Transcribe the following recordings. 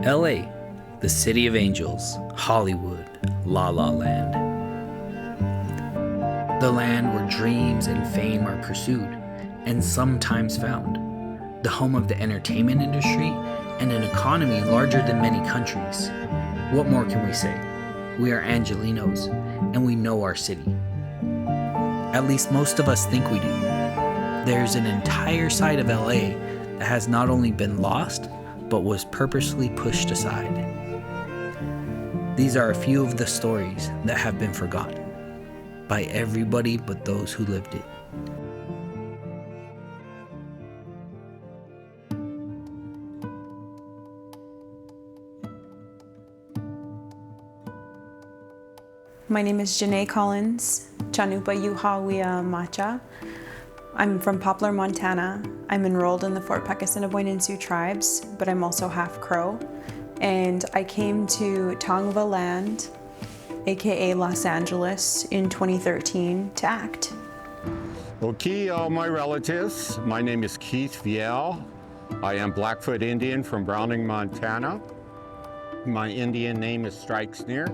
LA, the city of angels, Hollywood, La La Land. The land where dreams and fame are pursued and sometimes found. The home of the entertainment industry and an economy larger than many countries. What more can we say? We are Angelinos and we know our city. At least most of us think we do. There's an entire side of LA that has not only been lost, but was purposely pushed aside. These are a few of the stories that have been forgotten by everybody but those who lived it. My name is Janae Collins, Chanupa Yuhawia Macha. I'm from Poplar, Montana. I'm enrolled in the Fort Peck Assiniboine Sioux tribes, but I'm also half Crow. And I came to Tongva Land, aka Los Angeles, in 2013 to act. Okay, all my relatives, my name is Keith Vielle. I am Blackfoot Indian from Browning, Montana. My Indian name is Strikes Near.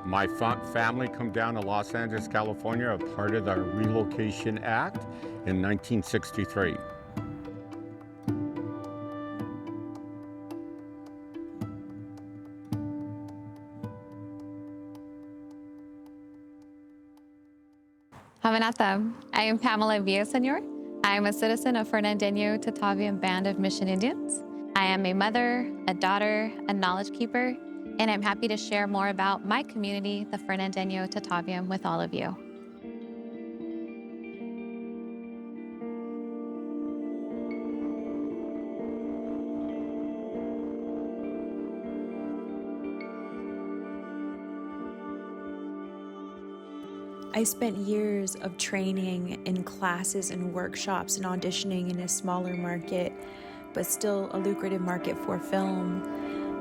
My family come down to Los Angeles, California, a part of the Relocation Act in 1963. Havanatha. I am Pamela Villaseñor. I am a citizen of Fernandeño Tataviam Band of Mission Indians. I am a mother, a daughter, a knowledge keeper, and I'm happy to share more about my community, the Fernandeño Tataviam, with all of you. I spent years of training in classes and workshops and auditioning in a smaller market, but still a lucrative market for film,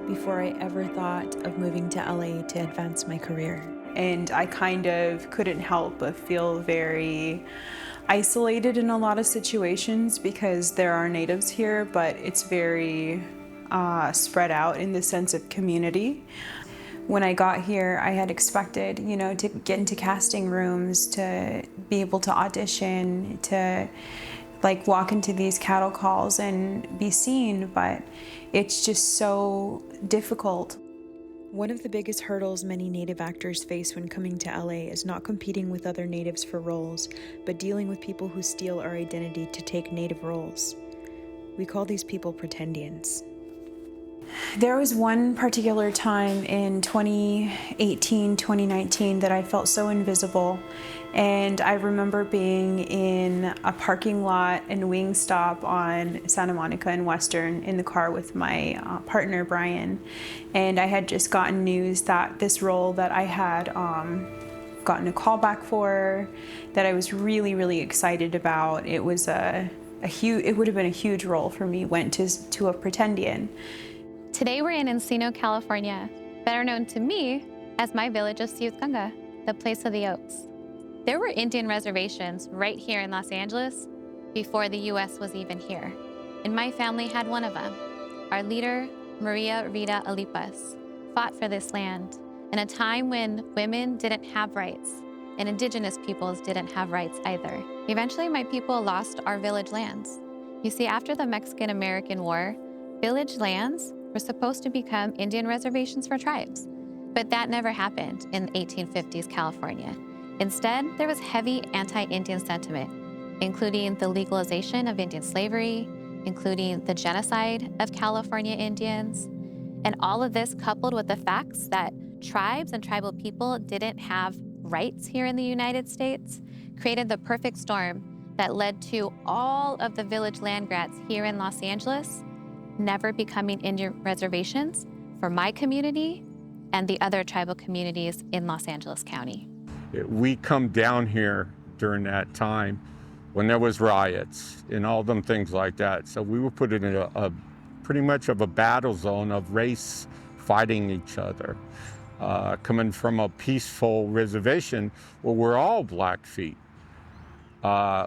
before I ever thought of moving to LA to advance my career. And I kind of couldn't help but feel very isolated in a lot of situations because there are natives here, but it's very spread out in the sense of community. When I got here, I had expected, to get into casting rooms, to be able to audition, to walk into these cattle calls and be seen, but it's just so difficult. One of the biggest hurdles many Native actors face when coming to LA is not competing with other Natives for roles, but dealing with people who steal our identity to take Native roles. We call these people pretendians. There was one particular time in 2018, 2019 that I felt so invisible. And I remember being in a parking lot and Wingstop on Santa Monica and Western in the car with my partner, Brian. And I had just gotten news that this role that I had gotten a call back for, that I was really, really excited about. It was it would have been a huge role for me, went to a pretendian. Today we're in Encino, California, better known to me as my village of Siutkanga, the place of the oats. There were Indian reservations right here in Los Angeles before the U.S. was even here, and my family had one of them. Our leader, Maria Rita Alipas, fought for this land in a time when women didn't have rights and indigenous peoples didn't have rights either. Eventually, my people lost our village lands. You see, after the Mexican-American War, village lands were supposed to become Indian reservations for tribes, but that never happened in 1850s California. Instead, there was heavy anti-Indian sentiment, including the legalization of Indian slavery, including the genocide of California Indians, and all of this coupled with the facts that tribes and tribal people didn't have rights here in the United States, created the perfect storm that led to all of the village land grants here in Los Angeles never becoming Indian reservations for my community and the other tribal communities in Los Angeles County. We come down here during that time when there was riots and all them things like that. So we were put in a pretty much of a battle zone of race fighting each other. Coming from a peaceful reservation where we're all Blackfeet.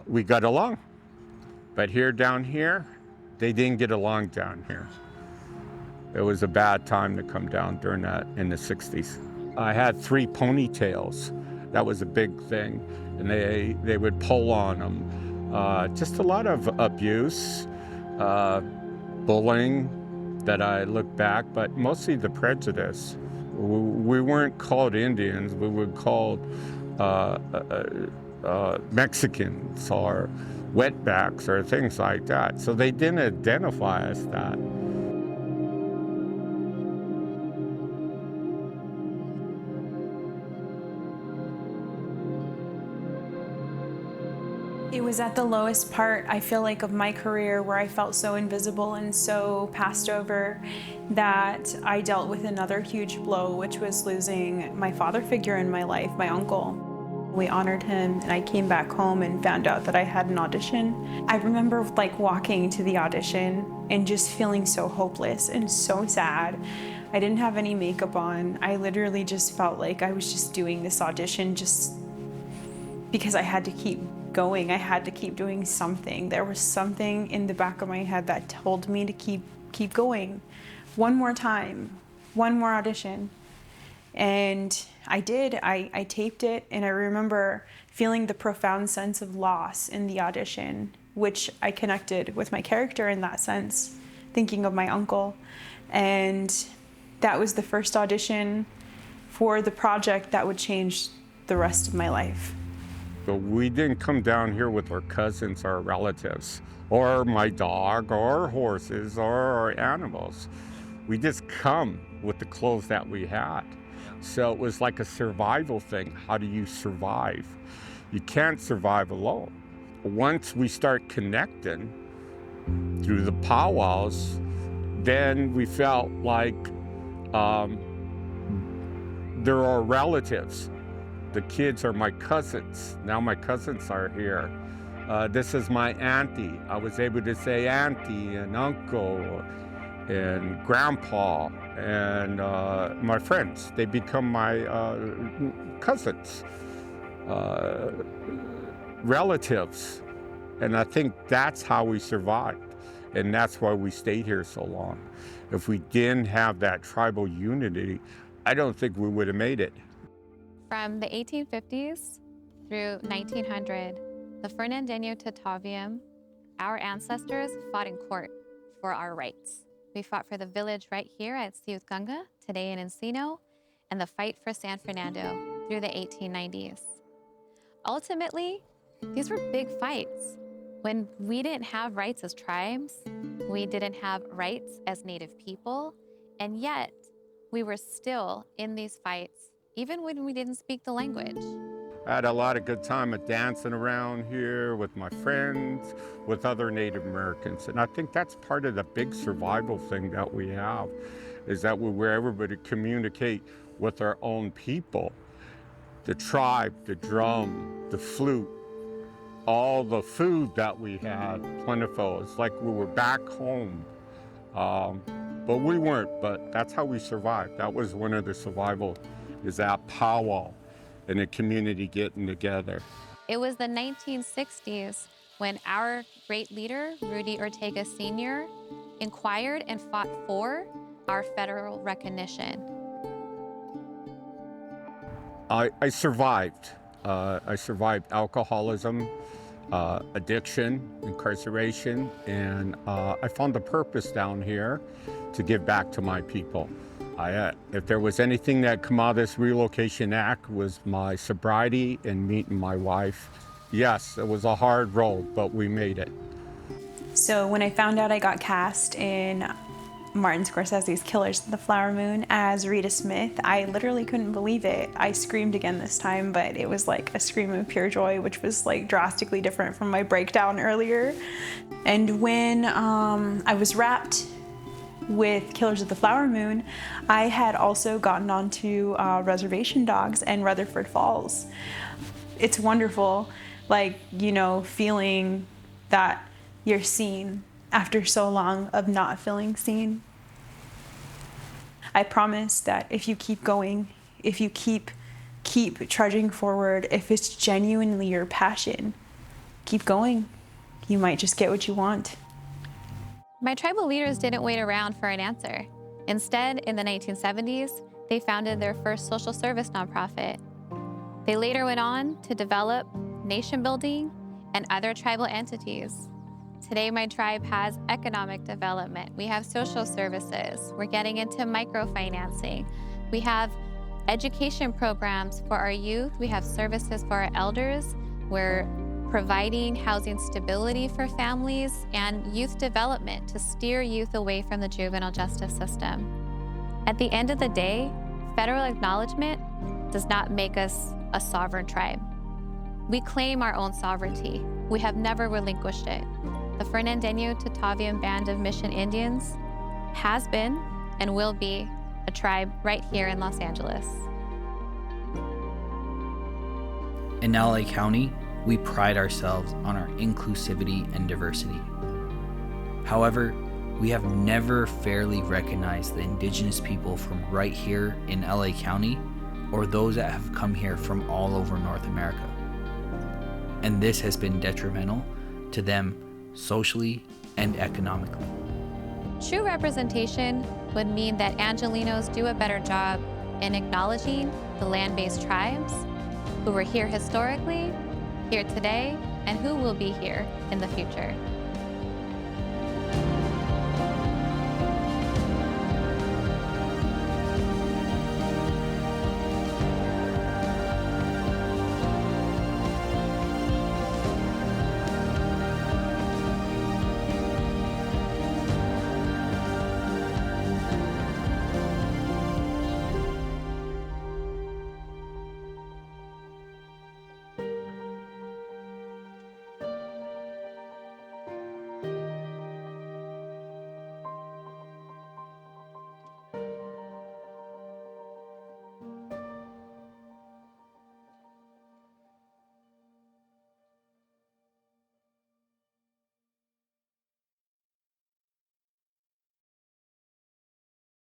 We got along. But down here, they didn't get along down here. It was a bad time to come down during that in the 60s. I had 3 ponytails. That was a big thing. And they would pull on them. Just a lot of abuse, bullying that I look back, but mostly the prejudice. We weren't called Indians, we were called Mexicans or wetbacks or things like that. So they didn't identify us that. It was at the lowest part, I feel like, of my career where I felt so invisible and so passed over that I dealt with another huge blow, which was losing my father figure in my life, my uncle. We honored him, and I came back home and found out that I had an audition. I remember walking to the audition and just feeling so hopeless and so sad. I didn't have any makeup on. I literally just felt like I was just doing this audition just because I had to keep going. I had to keep doing something. There was something in the back of my head that told me to keep going. One more time, one more audition. And I did. I taped it, and I remember feeling the profound sense of loss in the audition, which I connected with my character in that sense, thinking of my uncle. And that was the first audition for the project that would change the rest of my life. But we didn't come down here with our cousins or relatives, or my dog, or horses, or our animals. We just come with the clothes that we had. So it was like a survival thing. How do you survive? You can't survive alone. Once we start connecting through the powwows, then we felt like there are relatives. The kids are my cousins. Now my cousins are here. This is my auntie. I was able to say auntie and uncle and grandpa and my friends. They become my cousins, relatives. And I think that's how we survived. And that's why we stayed here so long. If we didn't have that tribal unity, I don't think we would have made it. From the 1850s through 1900, the Fernandeño Tataviam, our ancestors fought in court for our rights. We fought for the village right here at Ciudganga, today in Encino, and the fight for San Fernando through the 1890s. Ultimately, these were big fights. When we didn't have rights as tribes, we didn't have rights as Native people, and yet we were still in these fights even when we didn't speak the language. I had a lot of good time at dancing around here with my friends, with other Native Americans. And I think that's part of the big survival thing that we have, is that we were able to communicate with our own people. The tribe, the drum, the flute, all the food that we had, plentiful. It's like we were back home. But we weren't, but that's how we survived. That was one of the survival, is that powwow and the community getting together. It was the 1960s when our great leader, Rudy Ortega Sr., inquired and fought for our federal recognition. I survived. I survived alcoholism, addiction, incarceration, and I found a purpose down here to give back to my people. If there was anything that come out of this Relocation Act, was my sobriety and meeting my wife. Yes, it was a hard road, but we made it. So when I found out I got cast in Martin Scorsese's Killers of the Flower Moon as Rita Smith, I literally couldn't believe it. I screamed again this time, but it was like a scream of pure joy, which was like drastically different from my breakdown earlier. And when I was wrapped with Killers of the Flower Moon, I had also gotten onto Reservation Dogs and Rutherford Falls. It's wonderful, feeling that you're seen after so long of not feeling seen. I promise that if you keep going, if you keep trudging forward, if it's genuinely your passion, keep going. You might just get what you want. My tribal leaders didn't wait around for an answer. Instead, in the 1970s, they founded their first social service nonprofit. They later went on to develop nation building and other tribal entities. Today, my tribe has economic development. We have social services. We're getting into microfinancing. We have education programs for our youth. We have services for our elders. We're providing housing stability for families and youth development to steer youth away from the juvenile justice system. At the end of the day, federal acknowledgement does not make us a sovereign tribe. We claim our own sovereignty. We have never relinquished it. The Fernandeño Tataviam Band of Mission Indians has been and will be a tribe right here in Los Angeles. In LA County, we pride ourselves on our inclusivity and diversity. However, we have never fairly recognized the indigenous people from right here in LA County or those that have come here from all over North America. And this has been detrimental to them socially and economically. True representation would mean that Angelenos do a better job in acknowledging the land-based tribes who were here historically, here today, and who will be here in the future.